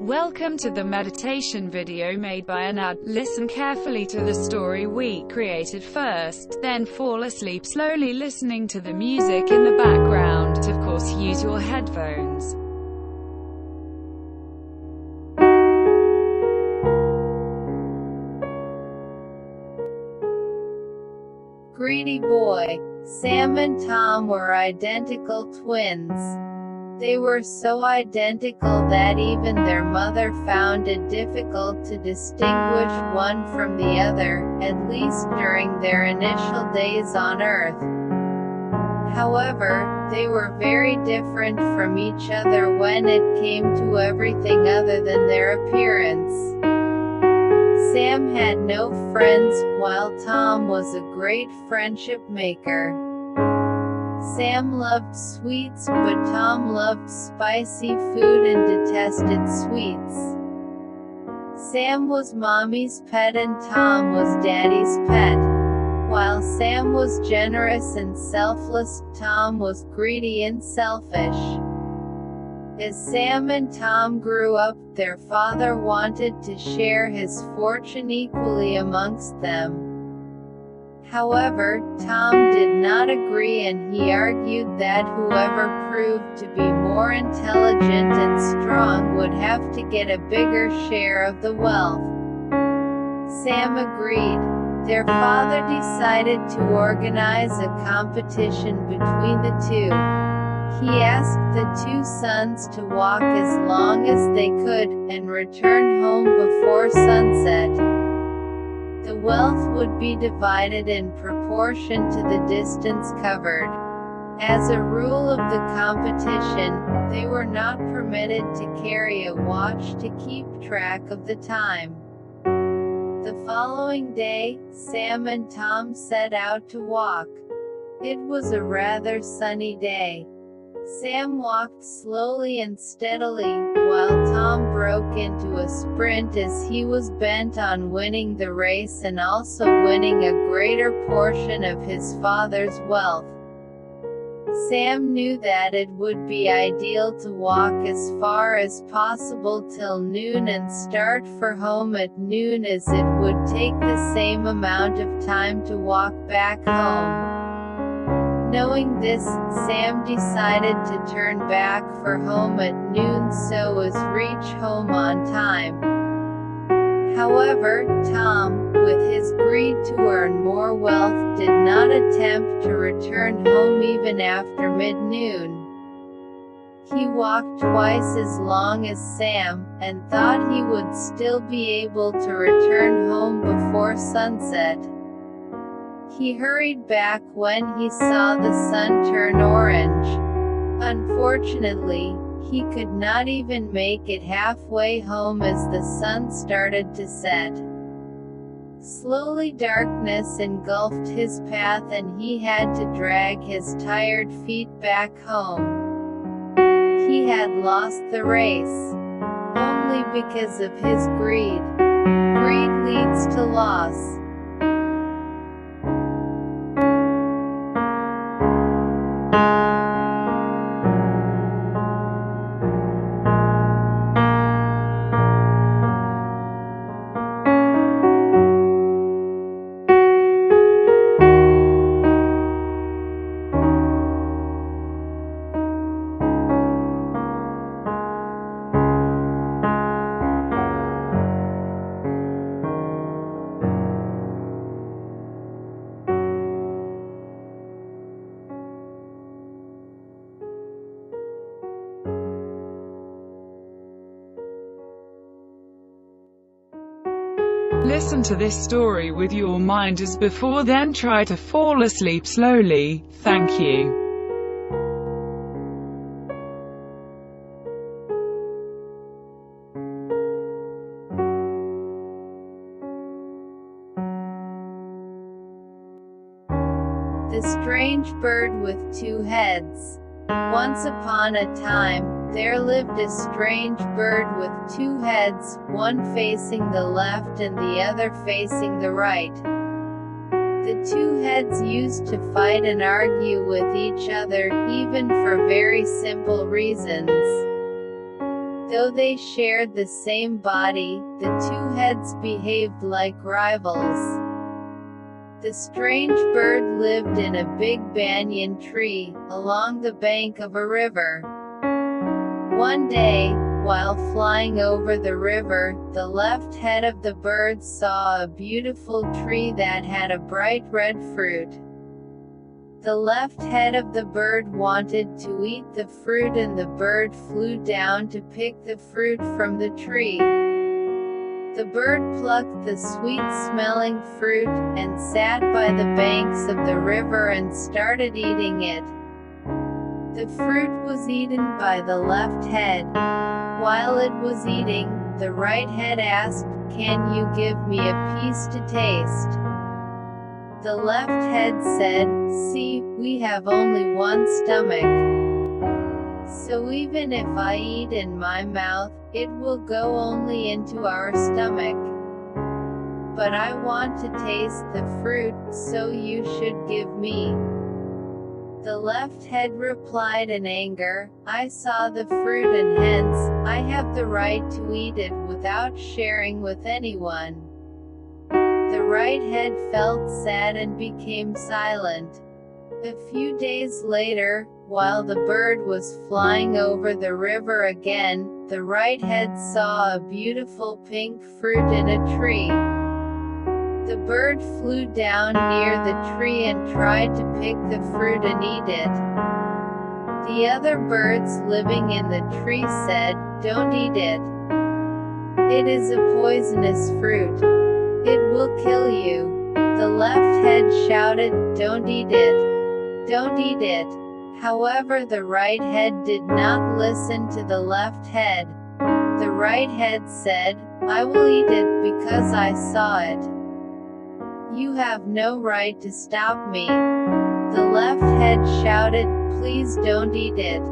Welcome to the meditation video made by Anad. Listen carefully to the story we created first, then fall asleep slowly listening to the music in the background. Of course, use your headphones. Greedy boy. Sam and Tom were identical twins. They were so identical that even their mother found it difficult to distinguish one from the other, at least during their initial days on Earth. However, they were very different from each other when it came to everything other than their appearance. Sam had no friends, while Tom was a great friendship maker. Sam loved sweets, but Tom loved spicy food and detested sweets. Sam was Mommy's pet and Tom was Daddy's pet. While Sam was generous and selfless, Tom was greedy and selfish. As Sam and Tom grew up, their father wanted to share his fortune equally amongst them. However, Tom did not agree and he argued that whoever proved to be more intelligent and strong would have to get a bigger share of the wealth. Sam agreed. Their father decided to organize a competition between the two. He asked the two sons to walk as long as they could, and return home before sunset. The wealth would be divided in proportion to the distance covered. As a rule of the competition, they were not permitted to carry a watch to keep track of the time. The following day, Sam and Tom set out to walk. It was a rather sunny day. Sam walked slowly and steadily, while Tom broke into a sprint as he was bent on winning the race and also winning a greater portion of his father's wealth. Sam knew that it would be ideal to walk as far as possible till noon and start for home at noon, as it would take the same amount of time to walk back home. Knowing this, Sam decided to turn back for home at noon so as reach home on time. However, Tom, with his greed to earn more wealth, did not attempt to return home even after mid-noon. He walked twice as long as Sam, and thought he would still be able to return home before sunset. He hurried back when he saw the sun turn orange. Unfortunately, he could not even make it halfway home as the sun started to set. Slowly darkness engulfed his path and he had to drag his tired feet back home. He had lost the race. Only because of his greed. Greed leads to loss. Listen to this story with your mind as before, then try to fall asleep slowly. Thank you. The strange bird with two heads. Once upon a time, there lived a strange bird with two heads, one facing the left and the other facing the right. The two heads used to fight and argue with each other, even for very simple reasons. Though they shared the same body, the two heads behaved like rivals. The strange bird lived in a big banyan tree, along the bank of a river. One day, while flying over the river, the left head of the bird saw a beautiful tree that had a bright red fruit. The left head of the bird wanted to eat the fruit, and the bird flew down to pick the fruit from the tree. The bird plucked the sweet-smelling fruit, and sat by the banks of the river and started eating it. The fruit was eaten by the left head. While it was eating, the right head asked, "Can you give me a piece to taste?" The left head said, "See, we have only one stomach. So even if I eat in my mouth, it will go only into our stomach. But I want to taste the fruit, so you should give me." The left head replied in anger, "I saw the fruit and hence, I have the right to eat it without sharing with anyone." The right head felt sad and became silent. A few days later, while the bird was flying over the river again, the right head saw a beautiful pink fruit in a tree. The bird flew down near the tree and tried to pick the fruit and eat it. The other birds living in the tree said, "Don't eat it. It is a poisonous fruit. It will kill you." The left head shouted, "Don't eat it. Don't eat it." However, the right head did not listen to the left head. The right head said, "I will eat it because I saw it. You have no right to stop me." The left head shouted, "Please don't eat it.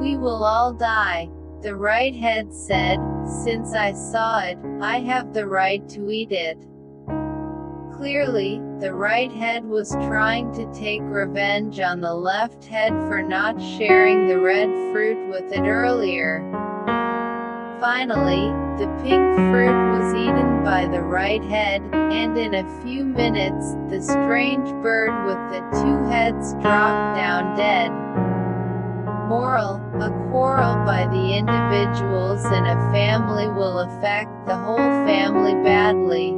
We will all die." The right head said, "Since I saw it, I have the right to eat it." Clearly, the right head was trying to take revenge on the left head for not sharing the red fruit with it earlier. Finally, the pink fruit was eaten by the right head, and in a few minutes, the strange bird with the two heads dropped down dead. Moral: a quarrel by the individuals in a family will affect the whole family badly.